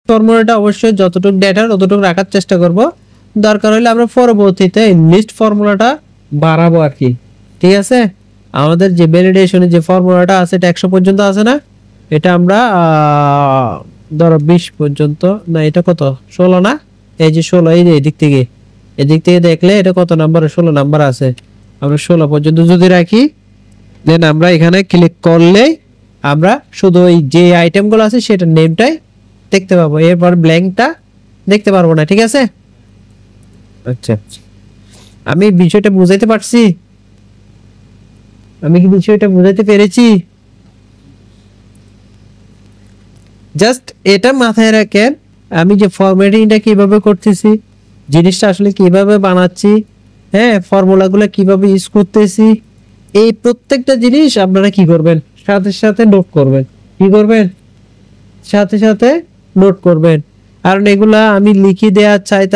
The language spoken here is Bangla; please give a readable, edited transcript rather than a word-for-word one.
ফর্মুলাটা অবশ্যই যতটুকু ডেটা ততটুকু রাখার চেষ্টা করব, দরকার হলে আমরা পরবর্তীতে লিস্ট ফর্মুলাটা বাড়াবো আর কি। ঠিক আছে, আমাদের যে ভ্যালিডেশনের যে ফর্মুলাটা আছে এটা 100 পর্যন্ত আছে না, এটা আমরা ধরো 20 পর্যন্ত না, এটা কত 16 না, এই যে 16, এই যে এদিক থেকে দেখলে এটা কত নাম্বার, 16 নাম্বার আছে। আমরা 16 পর্যন্ত যদি রাখি, দেন আমরা এখানে ক্লিক করলে আমরা শুধু ওই যে আইটেমগুলো আছে সেটার নেমটাই দেখতে পাবো, এরপর ব্ল্যাঙ্কটা দেখতে পারবো না। ঠিক আছে, আচ্ছা আমি বিষয়টা বুঝাইতে পারছি, আমি কি বিষয়টা বুঝাইতে পেরেছি? জাস্ট এটা মাথায় রাখেন, আমি যে ফরম্যাটিংটা কিভাবে করতেছি, জিনিসটা আসলে কিভাবে বানাচ্ছি, হ্যাঁ ফর্মুলাগুলো কিভাবে ইউজ করতেছি, এই প্রত্যেকটা জিনিস আপনারা কি করবেন, সাথে সাথে নোট করবেন। কি করবেন? সাথে সাথে নোট করবেন, কারণ এগুলা আমি লিখে দেওয়ার চাইতে